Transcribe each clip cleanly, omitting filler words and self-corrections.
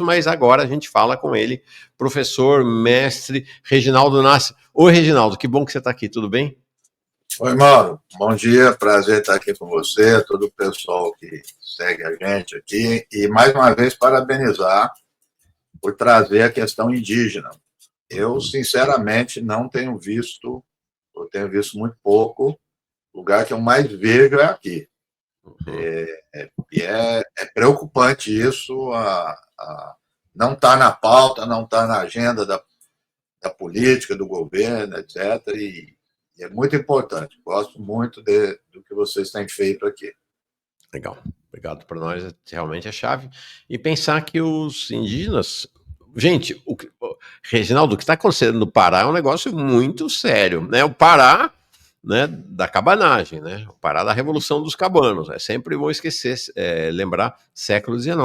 mas agora a gente fala com ele, professor, mestre Reginaldo Nassi. Oi, Reginaldo, que bom que você está aqui, tudo bem? Oi, Mauro, bom dia, prazer estar aqui com você, todo o pessoal que segue a gente aqui, e mais uma vez parabenizar por trazer a questão indígena. Eu, sinceramente, não tenho visto, eu tenho visto muito pouco, o lugar que eu mais vejo é aqui. É preocupante isso, não está na pauta, não está na agenda da política, do governo, etc., e é muito importante. Gosto muito do que vocês têm feito aqui. Legal, obrigado. Para nós realmente é chave. E pensar que os indígenas... Gente, Reginaldo, o que está acontecendo no Pará é um negócio muito sério, né? O Pará, né, da cabanagem, né? O Pará da Revolução dos Cabanos. É sempre bom esquecer, lembrar século XIX.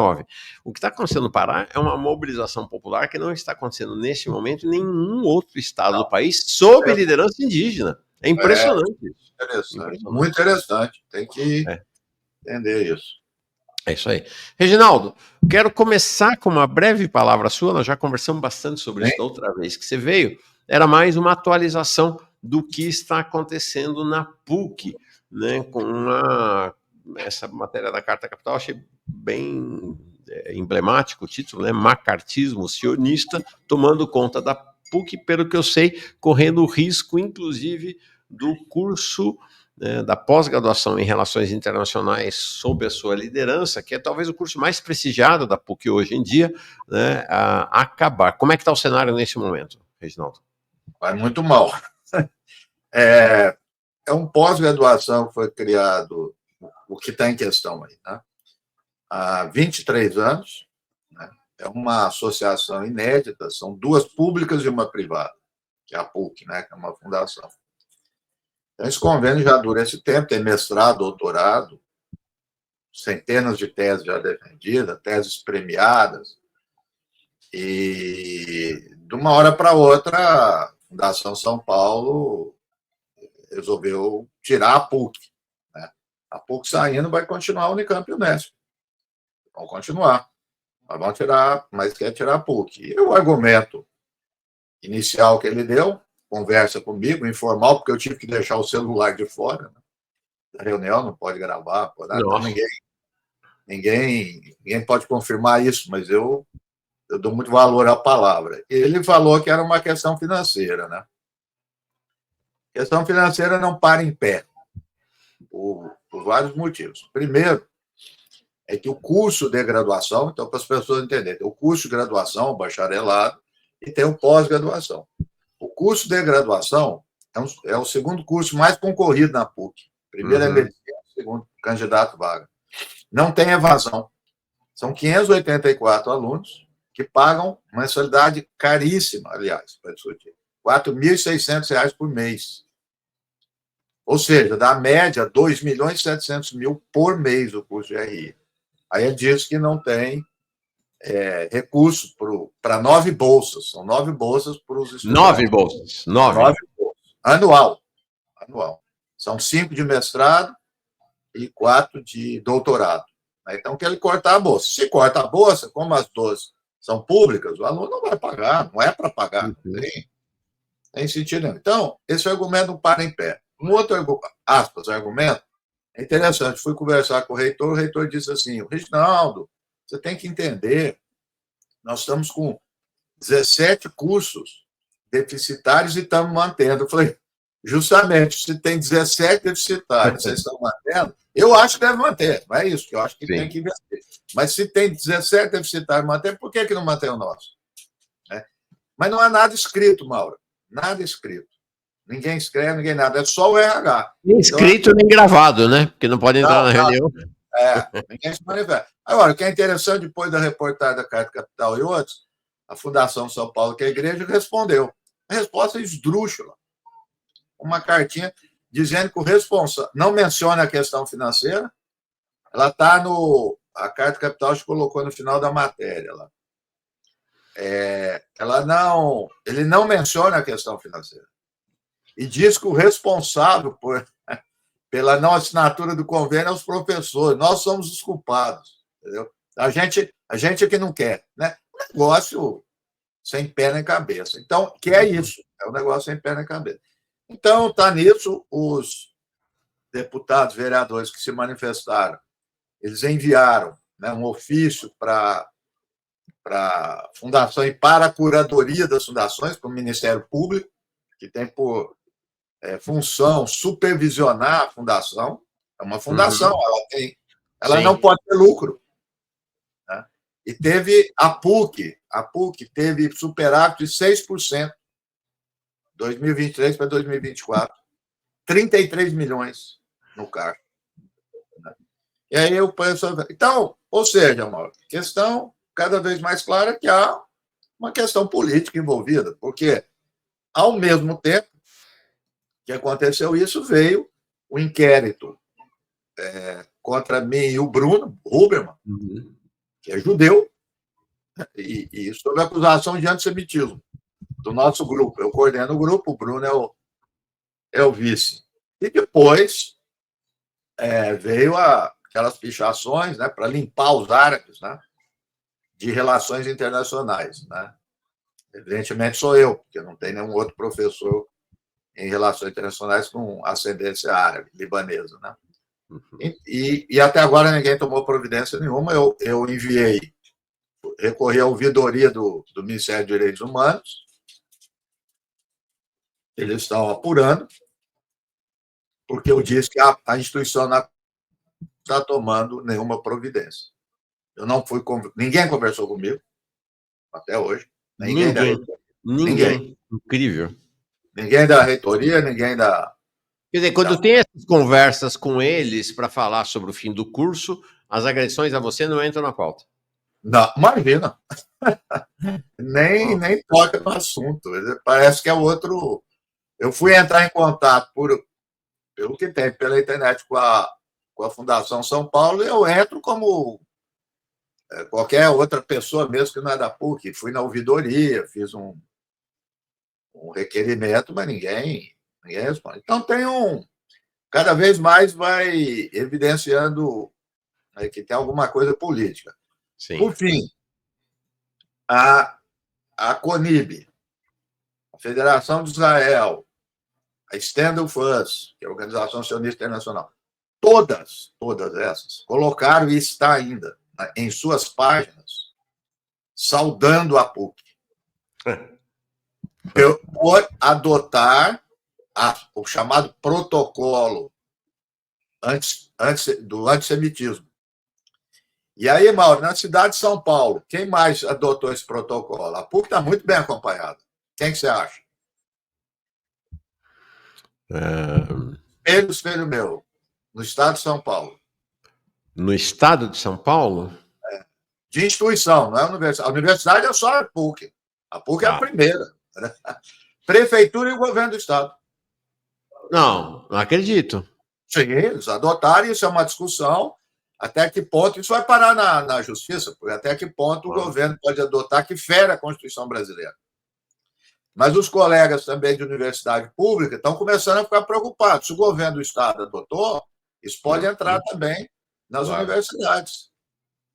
O que está acontecendo no Pará é uma mobilização popular que não está acontecendo neste momento em nenhum outro estado do país sob liderança indígena. É impressionante isso. Interessante, muito interessante. Tem que entender isso. É isso aí. Reginaldo, quero começar com uma breve palavra sua. Nós já conversamos bastante sobre isso da outra vez que você veio. Era mais uma atualização do que está acontecendo na PUC, né? Com essa matéria da Carta Capital, achei bem emblemático o título, né? Macartismo sionista tomando conta da PUC, pelo que eu sei, correndo o risco, inclusive, do curso, né, da pós-graduação em Relações Internacionais sob a sua liderança, que é talvez o curso mais prestigiado da PUC hoje em dia, né, a acabar. Como é que está o cenário nesse momento, Reginaldo? Vai muito mal. É um pós-graduação que foi criado, o que está em questão aí, né? Há 23 anos, né? É uma associação inédita, são duas públicas e uma privada, que é a PUC, né, que é uma fundação. Então, esse convênio já dura esse tempo, tem mestrado, doutorado, centenas de teses já defendidas, teses premiadas, e de uma hora para outra, a Fundação São Paulo resolveu tirar a PUC. Né? A PUC saindo vai continuar a Unicamp e o Unesp. Vão continuar, mas vão tirar, mas quer tirar a PUC. E o argumento inicial que ele deu, conversa comigo, informal, porque eu tive que deixar o celular de fora, né? Da reunião, não pode gravar, então ninguém pode confirmar isso, mas eu dou muito valor à palavra. Ele falou que era uma questão financeira, né? A questão financeira não para em pé, por vários motivos. Primeiro, é que o curso de graduação, então, para as pessoas entenderem, tem o curso de graduação, o bacharelado, e tem o pós-graduação. O curso de graduação é o segundo curso mais concorrido na PUC. Primeiro é medicina, segundo, candidato vaga. Não tem evasão. São 584 alunos que pagam mensalidade caríssima, aliás, para discutir. R$ 4.600 por mês. Ou seja, dá média R$ 2.700.000 por mês o curso de RI. Aí ele diz que não tem recursos para 9 bolsas. São 9 bolsas para os estudantes. 9 bolsas. 9 bolsas. Anual. São 5 de mestrado e 4 de doutorado. Então, quer ele cortar a bolsa. Se corta a bolsa, como as 12 são públicas, o aluno não vai pagar, não é para pagar. Não tem sentido nenhum. Então, esse argumento não para em pé. Um outro, argumento, é interessante. Fui conversar com o reitor disse assim, Reginaldo, você tem que entender, nós estamos com 17 cursos deficitários e estamos mantendo. Eu falei, justamente, se tem 17 deficitários, vocês estão mantendo, eu acho que deve manter, não é isso, que eu acho que tem que investir. Mas se tem 17 deficitários manter, por que não mantém o nosso? Mas não há nada escrito, Mauro, nada escrito. Ninguém escreve, ninguém nada, é só o RH. Nem escrito nem gravado, né? Porque não pode entrar na reunião. Ninguém se manifesta. Agora, o que é interessante, depois da reportagem da Carta Capital e outros, a Fundação São Paulo, que é a igreja, respondeu. A resposta é esdrúxula. Uma cartinha dizendo que o responsável não menciona a questão financeira, ela está no... A Carta Capital a gente colocou no final da matéria lá. Ele não menciona a questão financeira. E diz que o responsável pela não assinatura do convênio é os professores. Nós somos os culpados. Entendeu? A gente é que não quer. Né? negócio sem pé nem cabeça. Então, que é isso? É um negócio sem pé nem cabeça. Então, está nisso, os deputados, vereadores que se manifestaram, eles enviaram, né, um ofício para a fundação e para a curadoria das fundações, para o Ministério Público, que tem por função supervisionar a fundação. É uma fundação, ela não pode ter lucro. Né? E teve a PUC teve superávit de 6%, 2023 para 2024, 33 milhões no caixa. E aí eu penso, então, ou seja, Mauro, questão cada vez mais clara que há uma questão política envolvida, porque, ao mesmo tempo que aconteceu isso, veio o inquérito contra mim e o Bruno Huberman, que é judeu, e sob acusação de antissemitismo do nosso grupo. Eu coordeno o grupo, o Bruno é o vice. E depois veio aquelas pichações, né, para limpar os árabes, né, de relações internacionais. Né? Evidentemente sou eu, porque não tem nenhum outro professor em relações internacionais com ascendência árabe, libanesa. Né? E até agora ninguém tomou providência nenhuma. Eu enviei, recorri à ouvidoria do Ministério dos Direitos Humanos, eles estão apurando, porque eu disse que a instituição não está tomando nenhuma providência. Eu não fui, ninguém conversou comigo até hoje. Ninguém. Incrível. Ninguém da reitoria, ninguém da... Quer dizer, quando tem essas conversas com eles para falar sobre o fim do curso, as agressões a você não entram na pauta. Não, imagina. nem toca no assunto. Parece que é outro... Eu fui entrar em contato pelo que tem pela internet com a Fundação São Paulo, e eu entro como qualquer outra pessoa mesmo que não é da PUC. Fui na ouvidoria, fiz um requerimento, mas ninguém responde. Então, cada vez mais vai evidenciando que tem alguma coisa política. Sim. Por fim, a CONIB, a Federação de Israel, a Stand With Us, que é a Organização Sionista Internacional, todas essas colocaram, e está ainda em suas páginas, saudando a PUC por adotar o chamado protocolo do antissemitismo. E aí, Mauro, na cidade de São Paulo, quem mais adotou esse protocolo? A PUC está muito bem acompanhada. Quem que você acha? Espelho meu, no estado de São Paulo. No estado de São Paulo? De instituição, não é universidade. A universidade é só a PUC. A PUC é a primeira. Prefeitura e o governo do estado. Não acredito. Sim, eles adotaram, isso é uma discussão. Até que ponto isso vai parar na justiça? Porque até que ponto o governo pode adotar que fere a Constituição brasileira? Mas os colegas também de universidade pública estão começando a ficar preocupados. Se o governo do estado adotou, isso pode entrar também nas universidades.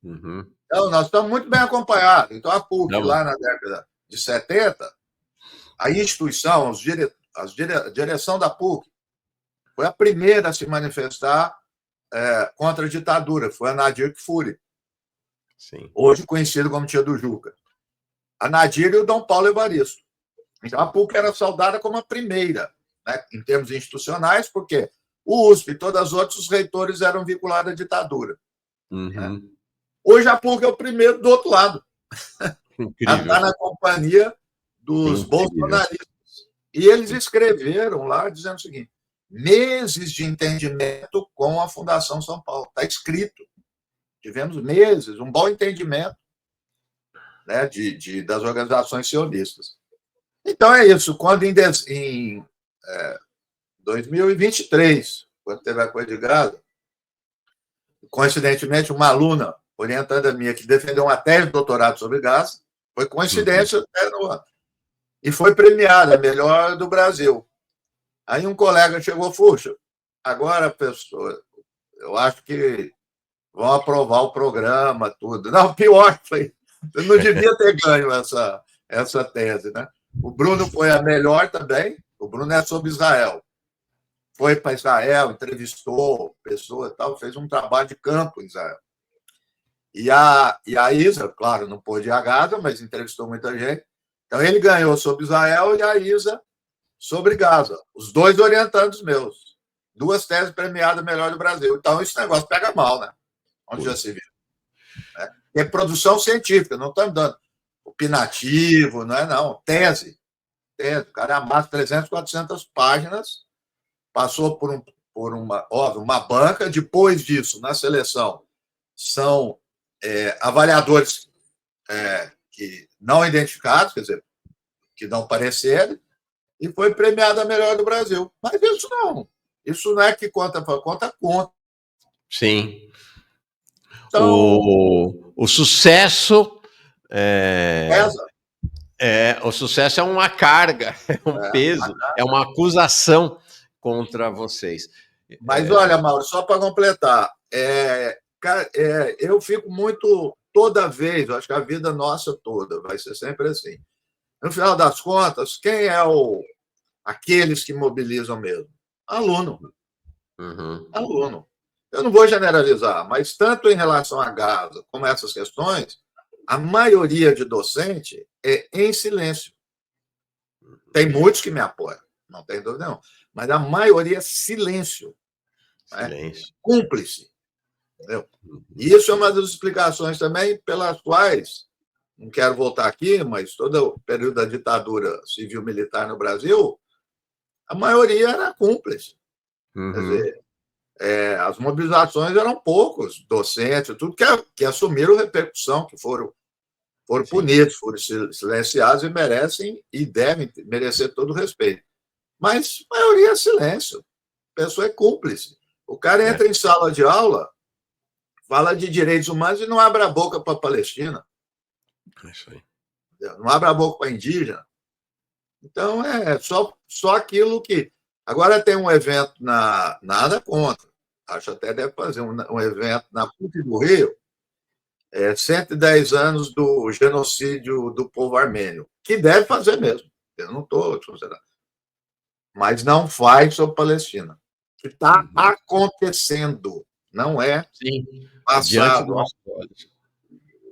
Então, nós estamos muito bem acompanhados. Então, a PUC, lá na década de 70, a instituição, a direção da PUC, foi a primeira a se manifestar contra a ditadura. Foi a Nadir Kfouri, hoje conhecido como Tia do Juca. A Nadir e o Dom Paulo Evaristo. Então, a PUC era saudada como a primeira, né, em termos institucionais, porque o USP e todas as outras, os reitores eram vinculados à ditadura. Né? Hoje, a PUC é o primeiro do outro lado. Ela está na companhia dos bolsonaristas. E eles escreveram lá, dizendo o seguinte: meses de entendimento com a Fundação São Paulo. Está escrito. Tivemos meses, um bom entendimento, né, das organizações sionistas. Então, é isso. Quando em 2023, quando teve a coisa de Gaza, coincidentemente, uma aluna orientada minha que defendeu uma tese de doutorado sobre Gaza, foi coincidência, e foi premiada, a melhor do Brasil. Aí um colega chegou, puxa, agora, pessoa, eu acho que vão aprovar o programa, tudo. Não, pior, foi Você não devia ter ganho essa tese, né? O Bruno foi a melhor também. O Bruno é sobre Israel. Foi para Israel, entrevistou pessoas e tal, fez um trabalho de campo em Israel. E a Isa, claro, não pôde ir a Gaza, mas entrevistou muita gente. Então, ele ganhou sobre Israel e a Isa sobre Gaza. Os dois orientandos meus. Duas teses premiadas melhor do Brasil. Então, esse negócio pega mal, né? Onde já se viu. Né? É produção científica, não estamos dando opinativo, não é não. Tese. O cara amassa 300, 400 páginas, passou por uma banca. Depois disso, na seleção, são avaliadores que não identificados, quer dizer, que dão parecer, e foi premiada a melhor do Brasil. Mas isso não é que conta. Sim. Então, O sucesso pesa. o sucesso é uma carga, é um peso, é uma acusação contra vocês. Mas olha, Mauro, só para completar, eu fico muito, toda vez, acho que a vida nossa toda vai ser sempre assim. No final das contas, quem é aqueles que mobilizam mesmo? Aluno. Uhum. Aluno. Eu não vou generalizar, mas tanto em relação a Gaza como essas questões, a maioria de docente é em silêncio. Tem muitos que me apoiam, não tem dúvida não, mas a maioria é silêncio. Silêncio. Né? Cúmplice. Entendeu? E isso é uma das explicações também pelas quais, não quero voltar aqui, mas todo o período da ditadura civil-militar no Brasil, a maioria era cúmplice. Uhum. Quer dizer, as mobilizações eram poucos, docentes, tudo que assumiram repercussão, que foram punidos, foram silenciados e merecem e devem merecer todo o respeito. Mas a maioria é silêncio. A pessoa é cúmplice. O cara entra em sala de aula, fala de direitos humanos e não abre a boca para a Palestina. Isso aí. Não abre a boca para indígena. Então, é só aquilo que... Agora tem um evento nada contra. Acho até deve fazer um evento na PUC do Rio, 110 anos do genocídio do povo armênio, que deve fazer mesmo. Eu não estou considerando. Mas não faz sobre Palestina. Que está acontecendo, não é passado. Diante dos nossos olhos.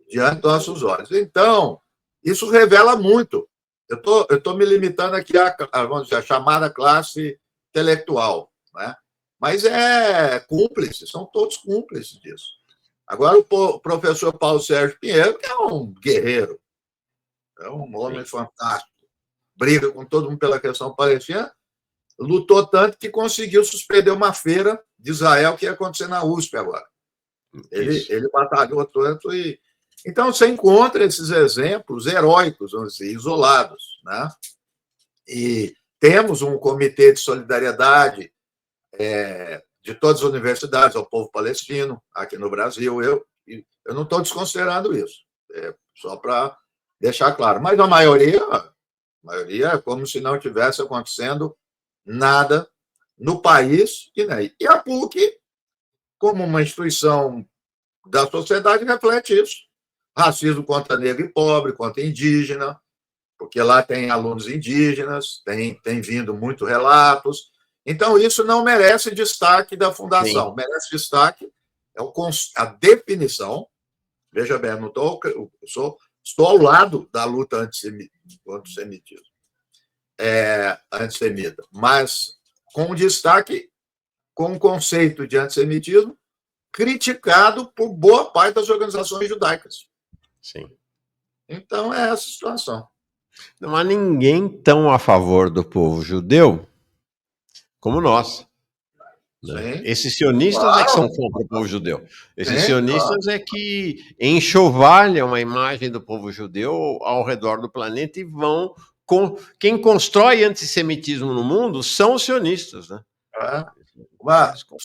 Diante dos nossos olhos. Então, isso revela muito. Eu estou me limitando aqui vamos dizer, a chamada classe intelectual, né? Mas é cúmplice, são todos cúmplices disso. Agora, o professor Paulo Sérgio Pinheiro, que é um guerreiro, é um homem fantástico, briga com todo mundo pela questão palestina, lutou tanto que conseguiu suspender uma feira de Israel que ia acontecer na USP agora. Ele batalhou tanto e... Então, você encontra esses exemplos heróicos, vamos dizer, isolados. Né? E temos um comitê de solidariedade de todas as universidades ao povo palestino, aqui no Brasil. Eu não estou desconsiderando isso, só para deixar claro. Mas a maioria é como se não tivesse acontecendo nada no país. E a PUC, como uma instituição da sociedade, reflete isso. Racismo contra negro e pobre, contra indígena, porque lá tem alunos indígenas, tem vindo muitos relatos. Então, isso não merece destaque da fundação. Merece destaque a definição. Veja bem, estou ao lado da luta antissemitismo, antissemita, mas com destaque, com o conceito de antissemitismo criticado por boa parte das organizações judaicas. Sim. Então, é essa a situação. Não há ninguém tão a favor do povo judeu como nós. Né? Esses sionistas é que são contra o povo judeu. Esses sionistas é que enxovalham a imagem do povo judeu ao redor do planeta e vão... Quem constrói antissemitismo no mundo são os sionistas. Né?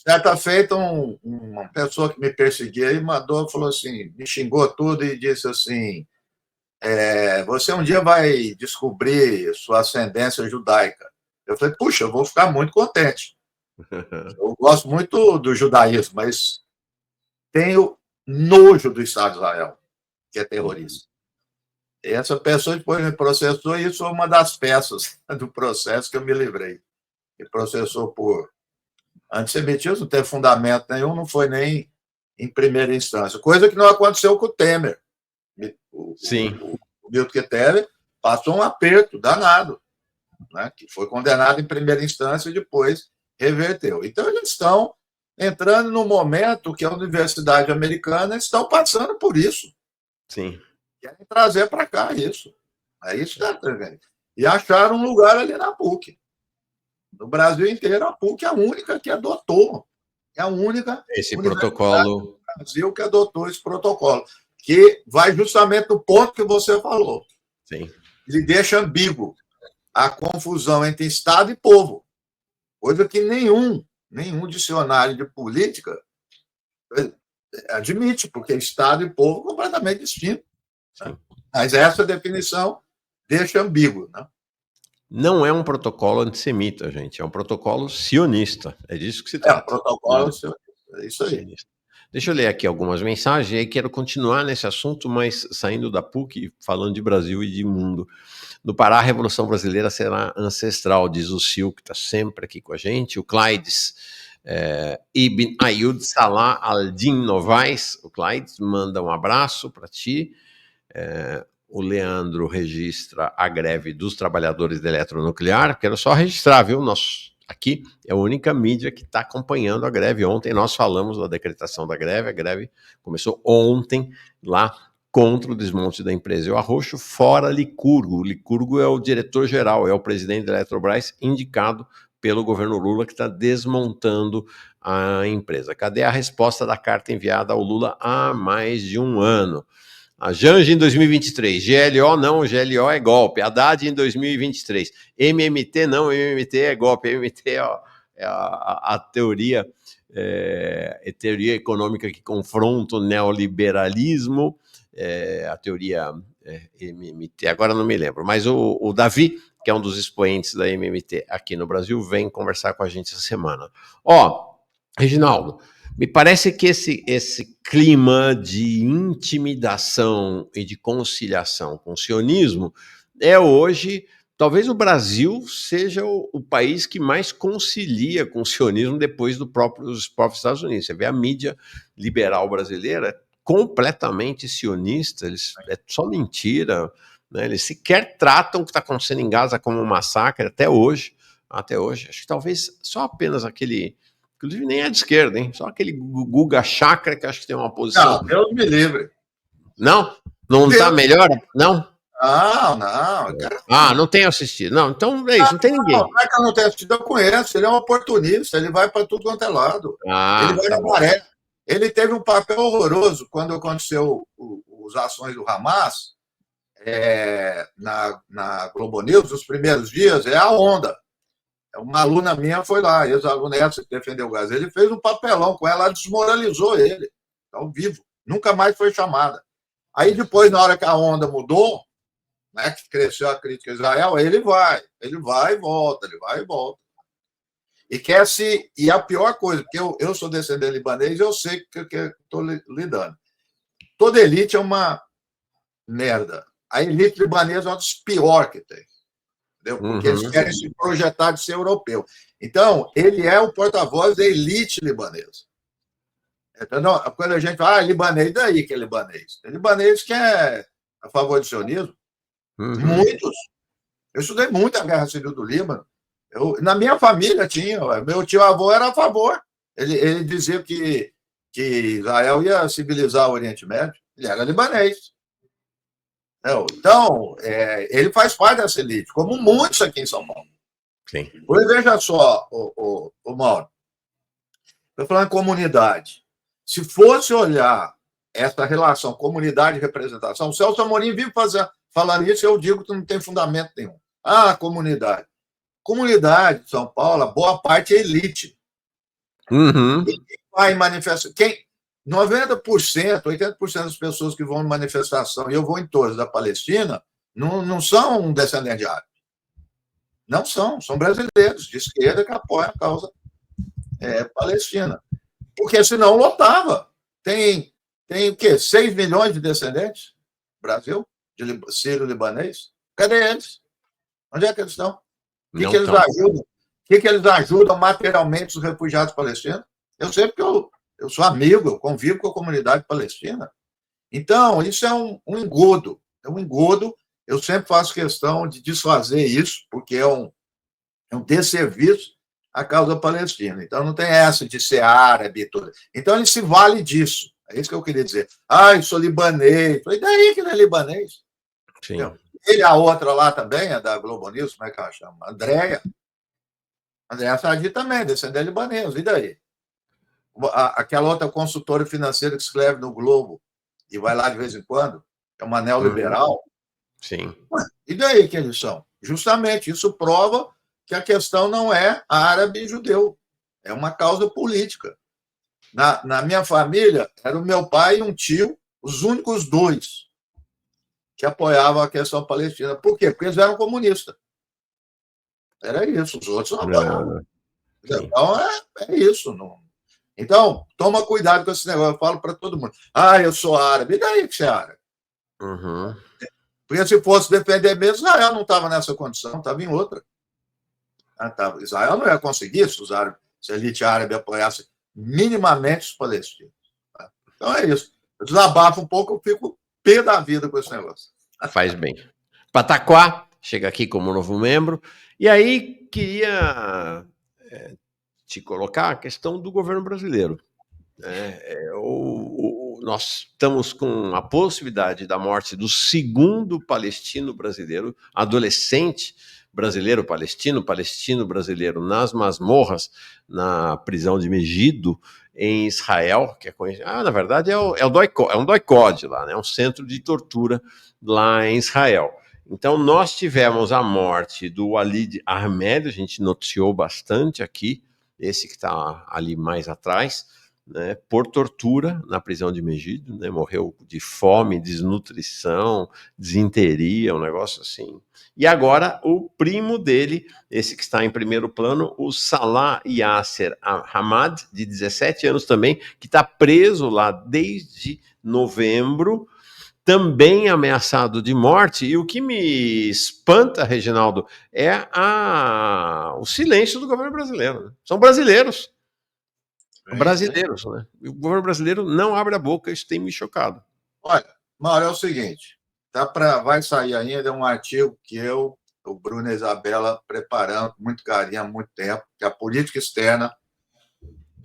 Certa feita, uma pessoa que me perseguia aí falou assim, me xingou tudo e disse assim, você um dia vai descobrir sua ascendência judaica. Eu falei, puxa, eu vou ficar muito contente. Eu gosto muito do judaísmo, mas tenho nojo do Estado de Israel, que é terrorista. Essa pessoa depois me processou, e isso foi uma das peças do processo que eu me livrei. Me processou por antissemitismo, não teve fundamento nenhum, não foi nem em primeira instância. Coisa que não aconteceu com o Temer. Sim. O Milton Temer passou um aperto danado, né, que foi condenado em primeira instância e depois reverteu. Então, eles estão entrando no momento que a Universidade Americana estão passando por isso. Sim. Querem trazer para cá isso. É isso que está trazendo. E acharam um lugar ali na PUC. No Brasil inteiro, a PUC é a única que adotou. É a única esse universidade protocolo do Brasil que adotou esse protocolo, que vai justamente no ponto que você falou. Sim. Ele deixa ambíguo a confusão entre Estado e povo, coisa que nenhum dicionário de política admite, porque Estado e povo são completamente distintos. Né? Mas essa definição deixa ambíguo, né? Não é um protocolo antissemita, gente, é um protocolo sionista. É disso que se trata. É um protocolo sionista, é isso aí. Sionista. Deixa eu ler aqui algumas mensagens, e aí quero continuar nesse assunto, mas saindo da PUC, falando de Brasil e de mundo. No Pará, a Revolução Brasileira será ancestral, diz o Sil, que está sempre aqui com a gente. O Clydes Ibn Ayud Salah Aldin Novaes, o Clydes manda um abraço para ti. O Leandro registra a greve dos trabalhadores da eletronuclear. Quero só registrar, viu? Aqui é a única mídia que está acompanhando a greve. Ontem nós falamos da decretação da greve. A greve começou ontem lá contra o desmonte da empresa El Arrocho, fora Licurgo. O Licurgo é o diretor-geral, é o presidente da Eletrobras, indicado pelo governo Lula, que está desmontando a empresa. Cadê a resposta da carta enviada ao Lula há mais de um ano? A Janja em 2023, GLO não, GLO é golpe. Haddad em 2023, MMT não, MMT é golpe. MMT é a teoria, teoria econômica que confronta o neoliberalismo, a teoria MMT, agora não me lembro, mas o Davi, que é um dos expoentes da MMT aqui no Brasil, vem conversar com a gente essa semana. Reginaldo, me parece que esse clima de intimidação e de conciliação com o sionismo é hoje, talvez o Brasil seja o país que mais concilia com o sionismo depois dos próprios Estados Unidos. Você vê a mídia liberal brasileira completamente sionista, é só mentira, né? Eles sequer tratam o que está acontecendo em Gaza como um massacre até hoje. Acho que talvez só apenas aquele... Inclusive nem é de esquerda, hein? Só aquele Guga Chakra que acho que tem uma posição... Não, Deus me livre. Não? Não está melhor? Não? Não. Cara... não tenho assistido. Não, então é isso, não tem ninguém. Não é que eu não tenho assistido, eu conheço. Ele é um oportunista, ele vai para tudo quanto é lado. Ele vai na maré. Ele teve um papel horroroso quando aconteceu as ações do Hamas na Globo News, os primeiros dias, é a onda. Uma aluna minha foi lá, ex-aluna essa que defendeu o Gaza. Ele fez um papelão com ela, desmoralizou ele, ao vivo. Nunca mais foi chamada. Aí depois, na hora que a onda mudou, né, que cresceu a crítica a Israel, ele vai e volta, ele vai e volta. E a pior coisa, porque eu sou descendente libanês, eu sei que estou lidando. Toda elite é uma merda. A elite libanesa é uma das piores que tem. Entendeu? Porque eles querem se projetar de ser europeu. Então, ele é o porta-voz da elite libanesa. Então, quando a gente fala, libanês, daí que é libanês. Tem libanês que é a favor do sionismo. Muitos. Eu estudei muito a Guerra Civil do Líbano. Na minha família tinha. Meu tio-avô era a favor. Ele dizia que Israel ia civilizar o Oriente Médio. Ele era libanês. Então, ele faz parte dessa elite, como muitos aqui em São Paulo. Sim. Pois veja só, o Mauro. Estou falando em comunidade. Se fosse olhar essa relação comunidade e representação, o Celso Amorim vive falando isso, eu digo que não tem fundamento nenhum. Comunidade. Comunidade de São Paulo, boa parte é elite. Quem vai em manifestação? 90%, 80% das pessoas que vão em manifestação, e eu vou em todas da Palestina, não são descendentes de árabe. Não são brasileiros de esquerda que apoiam a causa palestina. Porque senão lotava. Tem o quê? 6 milhões de descendentes no Brasil? sírio-libanês? Cadê eles? Onde é que eles estão? O que eles estão. ajudam? O que eles ajudam materialmente os refugiados palestinos? Eu sei porque eu sou amigo, eu convivo com a comunidade palestina. Então, isso é um engodo. É um engodo. Eu sempre faço questão de desfazer isso, porque é um desserviço à causa palestina. Então, não tem essa de ser árabe e tudo. Então, ele se vale disso. É isso que eu queria dizer. Eu sou libanês. E daí que não é libanês? Sim. Ele, a outra lá também, a da Globo News, como é que ela chama? Andréia Sadi também, descendente libanês. E daí? Aquela outra consultora financeira que escreve no Globo e vai lá de vez em quando, é uma neoliberal. Sim. E daí que eles são? Justamente, isso prova que a questão não é árabe e judeu, é uma causa política. Na minha família, era o meu pai e um tio, os únicos dois que apoiavam a questão palestina. Por quê? Porque eles eram comunistas. Era isso, os outros não apoiavam. Então, é isso. Não. Então, toma cuidado com esse negócio. Eu falo para todo mundo. Eu sou árabe. E daí que você é árabe? Uhum. Porque se fosse defender mesmo, Israel não estava nessa condição, estava em outra. Israel não ia conseguir se a elite árabe apoiasse minimamente os palestinos. Então é isso. Eu desabafo um pouco, eu fico pé da vida com esse negócio. Faz bem. Pataquá chega aqui como novo membro. E aí queria te colocar a questão do governo brasileiro. Nós estamos com a possibilidade da morte do segundo palestino brasileiro, adolescente brasileiro palestino brasileiro nas masmorras, na prisão de Megido, em Israel, que é conhecido. Na verdade é um doicode lá, né? Um centro de tortura lá em Israel. Então nós tivemos a morte do Walid Ahmed, a gente noticiou bastante aqui, esse que está ali mais atrás, né, por tortura na prisão de Megido, né, morreu de fome, desnutrição, desinteria, um negócio assim. E agora o primo dele, esse que está em primeiro plano, o Salah Yasser Hamad, de 17 anos também, que está preso lá desde novembro, também ameaçado de morte. E o que me espanta, Reginaldo, é o silêncio do governo brasileiro. Né? São brasileiros. Brasileiros, né? O governo brasileiro não abre a boca, isso tem me chocado. Olha, Mauro, é o seguinte, vai sair ainda um artigo que o Bruno e a Isabela preparando com muito carinho há muito tempo, que é a política externa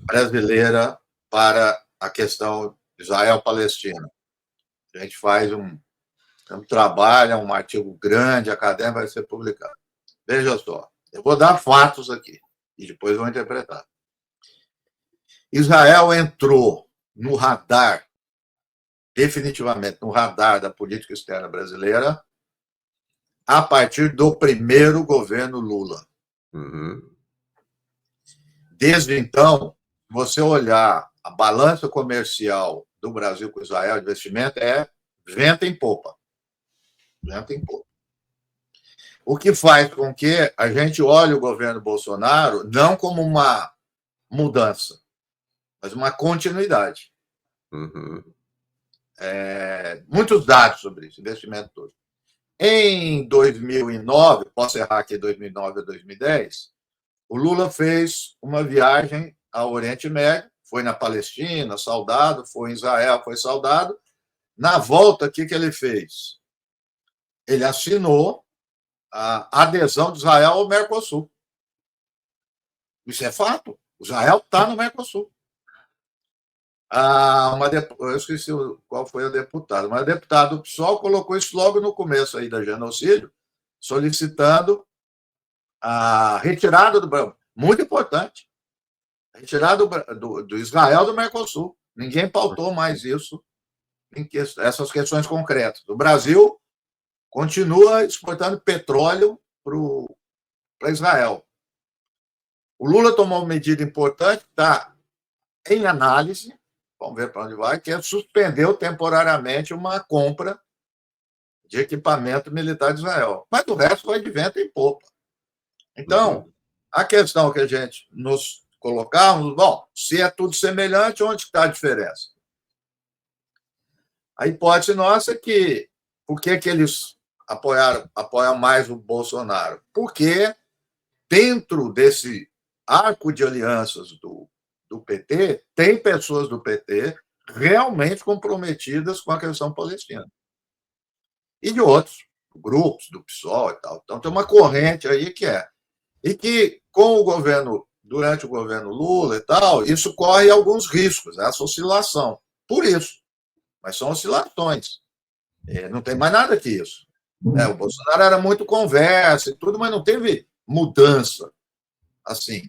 brasileira para a questão Israel-Palestina. A gente faz um trabalho, um artigo grande, acadêmico, vai ser publicado. Veja só, eu vou dar fatos aqui e depois vou interpretar. Israel entrou no radar, definitivamente no radar da política externa brasileira, a partir do primeiro governo Lula. Uhum. Desde então, você olhar a balança comercial do Brasil com Israel, de investimento, é vento em popa. Vento em popa. O que faz com que a gente olhe o governo Bolsonaro não como uma mudança, mas uma continuidade. Uhum. Muitos dados sobre isso, investimento todo. Em 2009, posso errar aqui 2009 a 2010, o Lula fez uma viagem ao Oriente Médio, foi na Palestina, saudado, foi em Israel, foi saudado. Na volta, o que ele fez? Ele assinou a adesão de Israel ao Mercosul. Isso é fato. Israel está no Mercosul. Eu esqueci qual foi a deputada, mas a deputada do PSOL colocou isso logo no começo aí da genocídio, solicitando a retirada do... Muito importante. A retirada do Israel do Mercosul. Ninguém pautou mais isso, essas questões concretas. O Brasil continua exportando petróleo para Israel. O Lula tomou uma medida importante, está em análise, vamos ver para onde vai, que é suspendeu temporariamente uma compra de equipamento militar de Israel. Mas o resto vai de vento em popa. Então, a questão que a gente nos colocamos, se é tudo semelhante, onde está a diferença? A hipótese nossa é que por que eles apoiam mais o Bolsonaro? Porque dentro desse arco de alianças do PT, tem pessoas do PT realmente comprometidas com a questão palestina. E de outros grupos, do PSOL e tal. Então, tem uma corrente aí que é. E que, com o governo, durante o governo Lula e tal, isso corre alguns riscos, essa oscilação. Por isso. Mas são oscilações. Não tem mais nada que isso. O Bolsonaro era muito conversa e tudo, mas não teve mudança. Assim,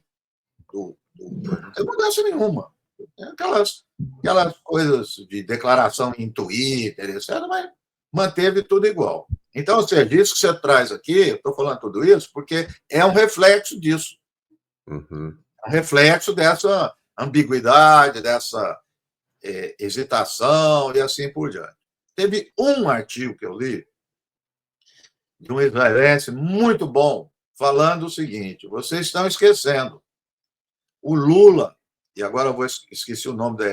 não tem mudança nenhuma. Tem aquelas coisas de declaração em Twitter, etc., mas manteve tudo igual. Então, ou seja, isso que você traz aqui, eu estou falando tudo isso porque é um reflexo disso. Uhum. É um reflexo dessa ambiguidade, dessa hesitação e assim por diante. Teve um artigo que eu li de um israelense muito bom, falando o seguinte: vocês estão esquecendo. O Lula, e agora eu esqueci o nome,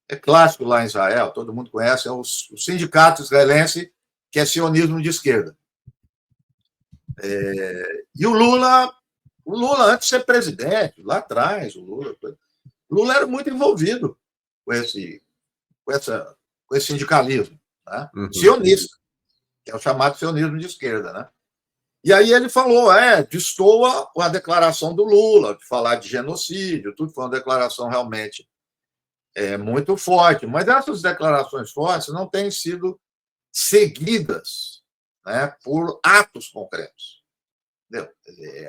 é clássico lá em Israel, todo mundo conhece, é o sindicato israelense, que é sionismo de esquerda. E o Lula, antes de ser presidente, lá atrás, o Lula era muito envolvido com esse sindicalismo, né? Uhum. Sionista, que é o chamado sionismo de esquerda, né? E aí ele falou, destoa a declaração do Lula, de falar de genocídio, tudo foi uma declaração realmente muito forte, mas essas declarações fortes não têm sido seguidas, né, por atos concretos. Entendeu?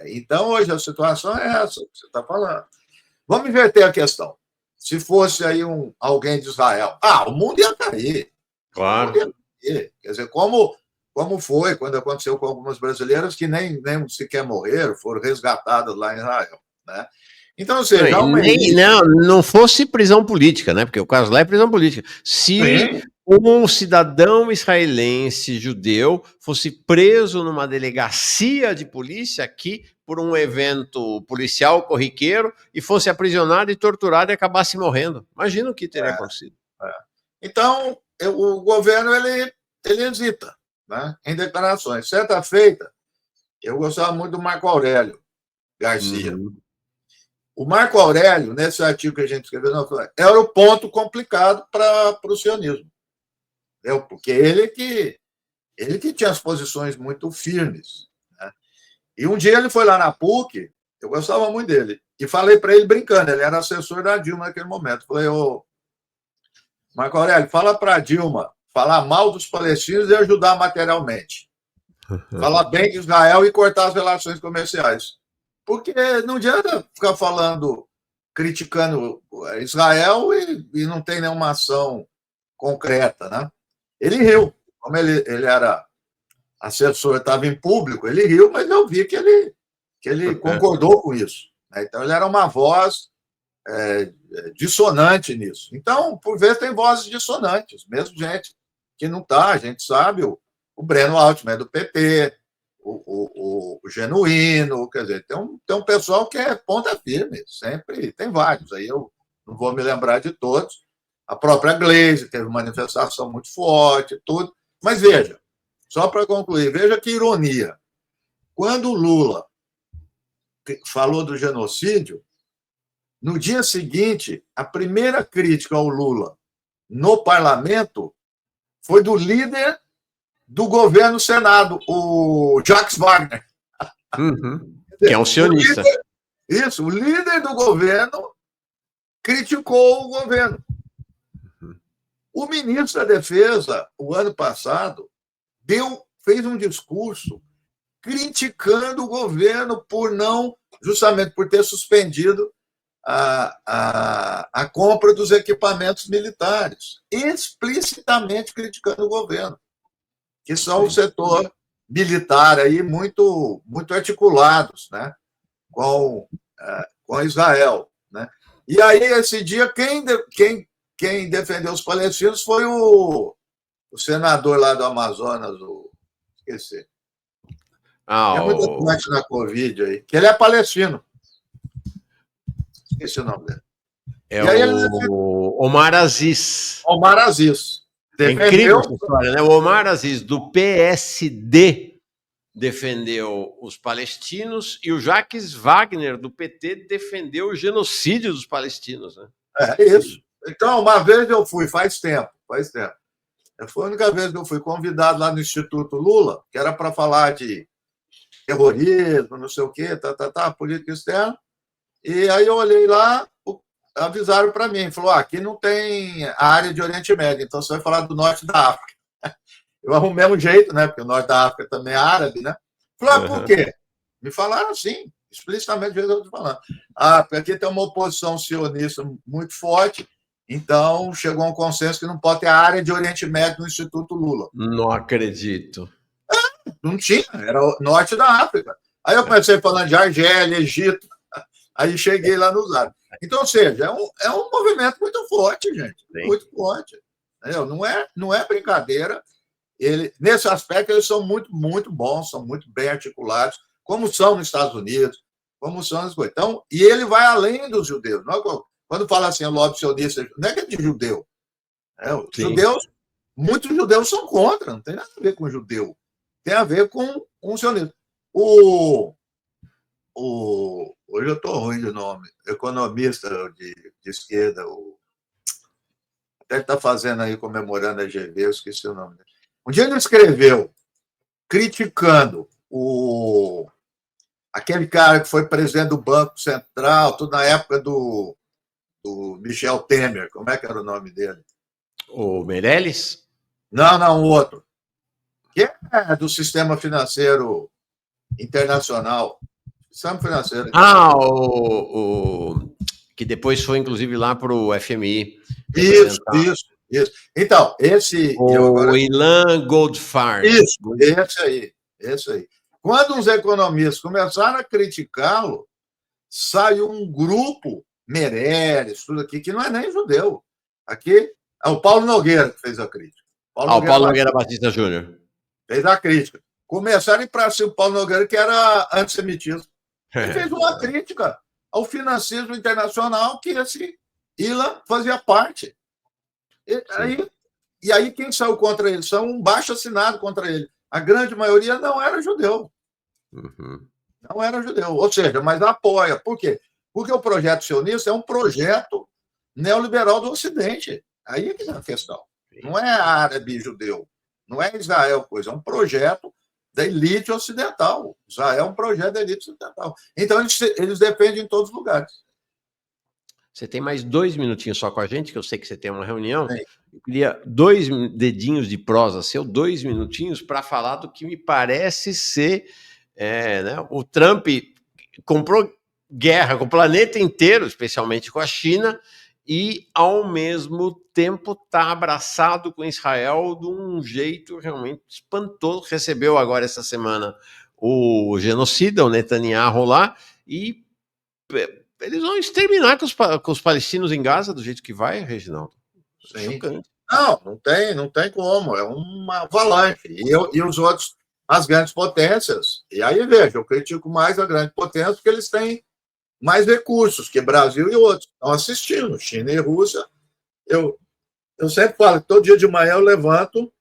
Então, hoje a situação é essa que você está falando. Vamos inverter a questão. Se fosse aí alguém de Israel, o mundo ia cair. Claro. O mundo ia cair. Quer dizer, como foi quando aconteceu com algumas brasileiras que nem sequer morreram, foram resgatadas lá em Israel, né? Então, ou seja, não fosse prisão política, né? Porque o caso lá é prisão política. Se um cidadão israelense judeu fosse preso numa delegacia de polícia aqui por um evento policial corriqueiro e fosse aprisionado e torturado e acabasse morrendo, imagina o que teria acontecido. Então, o governo ele hesita, né, em declarações. Certa feita, eu gostava muito do Marco Aurélio Garcia. Uhum. O Marco Aurélio, nesse artigo que a gente escreveu, era o ponto complicado para o sionismo. Entendeu? Porque ele que tinha as posições muito firmes, né? E um dia ele foi lá na PUC, eu gostava muito dele, e falei para ele brincando, ele era assessor da Dilma naquele momento. Falei, Marco Aurélio, fala para a Dilma falar mal dos palestinos e ajudar materialmente. Falar bem de Israel e cortar as relações comerciais. Porque não adianta ficar criticando Israel e não tem nenhuma ação concreta, né? Ele riu. Como ele era assessor, estava em público, ele riu, mas eu vi que ele concordou com isso. Então, ele era uma voz dissonante nisso. Então, por vezes, tem vozes dissonantes, mesmo gente que não está, a gente sabe, o Breno Altman do PT, o Genuíno, quer dizer, tem um pessoal que é ponta firme, sempre, tem vários, aí eu não vou me lembrar de todos. A própria Gleisi teve manifestação muito forte, tudo. Mas veja, só para concluir, veja que ironia. Quando o Lula falou do genocídio, no dia seguinte, a primeira crítica ao Lula no parlamento foi do líder do governo Senado, o Jacques Wagner. Uhum. Que é um sionista. O líder do governo criticou o governo. O ministro da Defesa, o ano passado, fez um discurso criticando o governo justamente por ter suspendido a compra dos equipamentos militares, explicitamente criticando o governo, que são o setor militar aí muito, muito articulados, né, com Israel, né? E aí, esse dia, quem defendeu os palestinos foi o senador lá do Amazonas, esqueci. É muito atuante na Covid aí, que ele é palestino. Esqueci o nome dele. Omar Aziz. Omar Aziz. É incrível essa história, né? O Omar Aziz, do PSD, defendeu os palestinos e o Jacques Wagner, do PT, defendeu o genocídio dos palestinos, né? É isso. Então, uma vez eu fui, faz tempo. Foi a única vez que eu fui convidado lá no Instituto Lula, que era para falar de terrorismo, não sei o quê, política externa. E aí eu olhei lá, avisaram para mim, falou, aqui não tem a área de Oriente Médio, então você vai falar do Norte da África. Eu arrumei um jeito, né? Porque o Norte da África também é árabe, né? Falei, por quê? Me falaram assim, explicitamente do jeito que eu estou falando. Porque aqui tem uma oposição sionista muito forte, então chegou a um consenso que não pode ter a área de Oriente Médio no Instituto Lula. Não acredito. Não tinha, era o Norte da África. Aí eu comecei falando de Argélia, Egito, aí cheguei lá nos árabes. Então, ou seja, é um movimento muito forte, gente. Sim. Muito forte. Entendeu? Não é brincadeira. Nesse aspecto, eles são muito, muito bons, são muito bem articulados, como são nos Estados Unidos, como são nas coisas. Então, e ele vai além dos judeus. Quando fala assim, o lobby sionista, não é que é de judeu. Muitos judeus são contra, não tem nada a ver com judeu. Tem a ver com um sionismo. Hoje eu estou ruim de nome, economista de esquerda, até está fazendo aí, comemorando a GV, eu esqueci o nome dele. Um dia ele escreveu criticando aquele cara que foi presidente do Banco Central, tudo na época do Michel Temer, como é que era o nome dele? O Meirelles? Não, o outro. Que é do sistema financeiro internacional. Sistema financeiro. Que depois foi, inclusive, lá para o FMI. Isso. Então, o Ilan Goldfarb. Isso, esse aí. Quando os economistas começaram a criticá-lo, saiu um grupo, Meirelles, tudo aqui, que não é nem judeu. Aqui é o Paulo Nogueira que fez a crítica. O Paulo Nogueira Batista Júnior. Fez a crítica. Começaram a ir para cima o Paulo Nogueira, que era antissemitismo. Ele fez uma crítica ao financismo internacional que esse Ilan fazia parte. E aí quem saiu contra ele? São um baixo assinado contra ele. A grande maioria não era judeu. Não era judeu. Ou seja, mas apoia. Por quê? Porque o projeto sionista é um projeto neoliberal do Ocidente. Aí é que é a questão. Não é árabe judeu. Não é Israel coisa. É um projeto da elite ocidental. Israel é um projeto da elite ocidental. Então, eles defendem em todos os lugares. Você tem mais 2 minutinhos só com a gente, que eu sei que você tem uma reunião. Sim. Eu queria 2 dedinhos de prosa seu, 2 minutinhos, para falar do que me parece ser... né, o Trump comprou guerra com o planeta inteiro, especialmente com a China, e, ao mesmo tempo, está abraçado com Israel de um jeito realmente espantoso. Recebeu agora, essa semana, o genocida, o Netanyahu lá, e eles vão exterminar com os palestinos em Gaza do jeito que vai, Reginaldo. Sim. Não tem como. É uma avalanche. E os outros, as grandes potências. E aí, veja, eu critico mais a grande potência porque eles têm mais recursos que Brasil e outros. Estão assistindo, China e Rússia. Eu sempre falo que todo dia de manhã eu levanto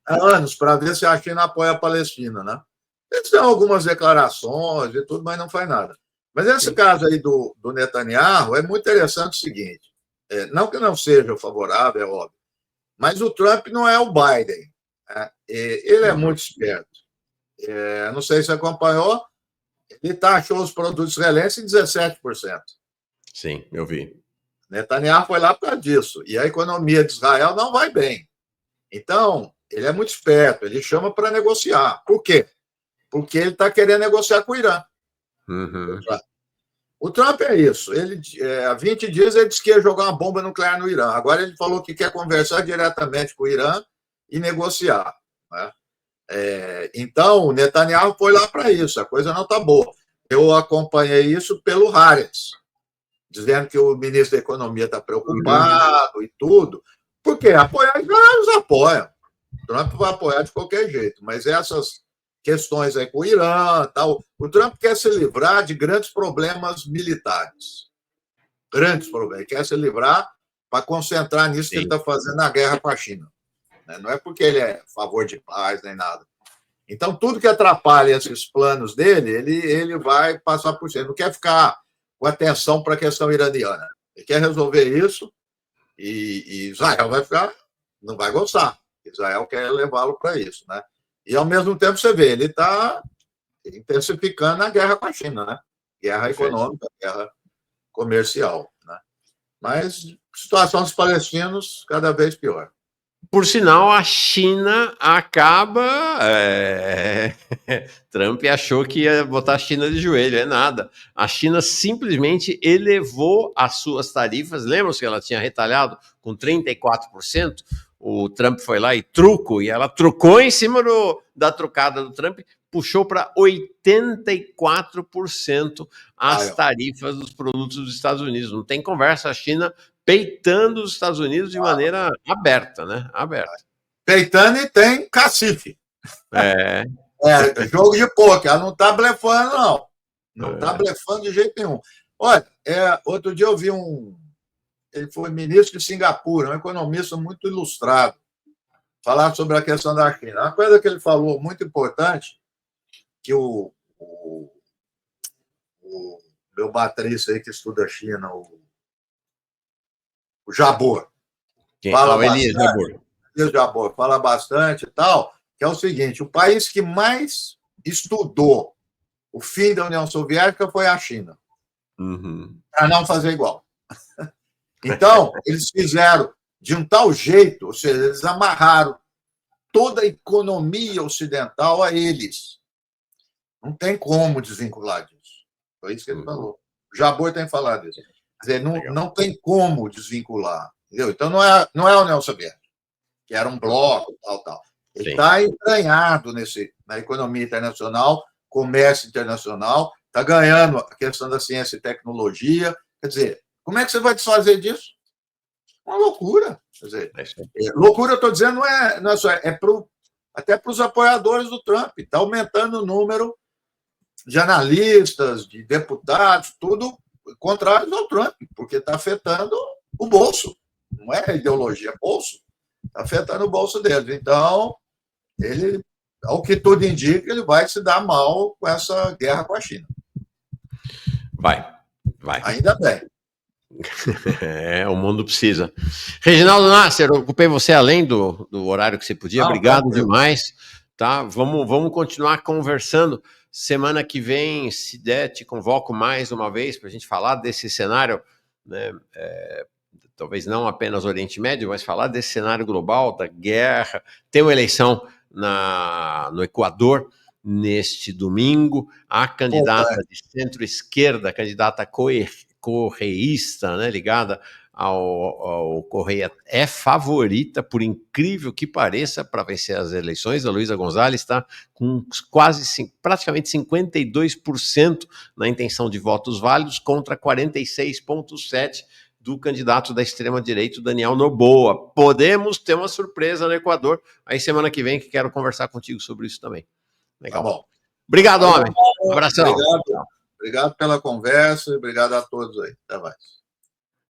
há anos para ver se a China apoia a Palestina, né? Eles têm algumas declarações e tudo, mas não faz nada. Mas esse caso aí do Netanyahu é muito interessante o seguinte, não que não seja favorável, é óbvio, mas o Trump não é o Biden. Ele é muito esperto. Não sei se você acompanhou, ele taxou os produtos israelenses em 17%. Sim, eu vi. Netanyahu foi lá por causa disso. E a economia de Israel não vai bem. Então, ele é muito esperto, ele chama para negociar. Por quê? Porque ele está querendo negociar com o Irã. O Trump é isso. Há 20 dias ele disse que ia jogar uma bomba nuclear no Irã. Agora ele falou que quer conversar diretamente com o Irã e negociar. Né? Então, o Netanyahu foi lá para isso. A coisa não está boa. Eu acompanhei isso pelo Haaretz, dizendo que o ministro da Economia está preocupado e tudo. Por quê? Apoiar Israel, eles apoiam. O Trump vai apoiar de qualquer jeito. Mas essas questões aí com o Irã, tal. O Trump quer se livrar de grandes problemas militares. Grandes problemas. Ele quer se livrar para concentrar nisso. Sim. Que ele está fazendo na guerra com a China. né? Não é porque ele é a favor de paz nem nada. Então, tudo que atrapalha esses planos dele, ele vai passar por cima. Ele não quer ficar com atenção para a questão iraniana. Ele quer resolver isso e Israel vai ficar, não vai gostar. Israel quer levá-lo para isso, né? E, ao mesmo tempo, você vê, ele está intensificando a guerra com a China, né? Guerra econômica, guerra comercial, né? Mas a situação dos palestinos cada vez pior. Por sinal, a China acaba... Trump achou que ia botar a China de joelho, é nada. A China simplesmente elevou as suas tarifas. Lembram-se que ela tinha retalhado com 34%? O Trump foi lá e ela trucou em cima da trucada do Trump, puxou para 84% as tarifas dos produtos dos Estados Unidos. Não tem conversa, a China peitando os Estados Unidos de maneira aberta, né? Aberta. Peitando e tem cacife. É jogo de pôquer. Ela não está blefando, não. Não está blefando de jeito nenhum. Olha, outro dia eu vi ele foi ministro de Singapura, um economista muito ilustrado, falar sobre a questão da China. Uma coisa que ele falou muito importante, que o meu matriz aí que estuda a China, o Jabor, fala bastante, Jabor fala bastante e tal, que é o seguinte: o país que mais estudou o fim da União Soviética foi a China, para não fazer igual. Então, eles fizeram de um tal jeito, ou seja, eles amarraram toda a economia ocidental a eles. Não tem como desvincular disso. Foi isso que ele falou. O Jabor tem falado isso. Quer dizer, não tem como desvincular. Entendeu? Então, não é a União Soviética, que era um bloco, tal. Ele está entranhado na economia internacional, comércio internacional, está ganhando a questão da ciência e tecnologia. Quer dizer, como é que você vai desfazer disso? Uma loucura. Quer dizer, loucura, eu estou dizendo, não é só, até para os apoiadores do Trump. Está aumentando o número de analistas, de deputados, tudo contrários ao Trump, porque está afetando o bolso. Não é ideologia, é bolso. Está afetando o bolso deles. Então, ele, ao que tudo indica, ele vai se dar mal com essa guerra com a China. Vai. Ainda bem. O mundo precisa. Reginaldo Nasser, eu ocupei você além do horário que você podia. Obrigado demais. Tá? Vamos continuar conversando. Semana que vem, se der, te convoco mais uma vez para a gente falar desse cenário, né? Talvez não apenas Oriente Médio, mas falar desse cenário global, da guerra. Tem uma eleição no Equador neste domingo. A candidata de centro-esquerda, a candidata correísta, né, ligada ao Correia, é favorita, por incrível que pareça, para vencer as eleições. A Luísa Gonzalez está com praticamente 52% na intenção de votos válidos contra 46,7% do candidato da extrema-direita, Daniel Noboa. Podemos ter uma surpresa no Equador. Aí semana que vem que quero conversar contigo sobre isso também. Legal. Tá bom. Obrigado, homem. Um abração. Obrigado pela conversa e obrigado a todos aí. Até mais.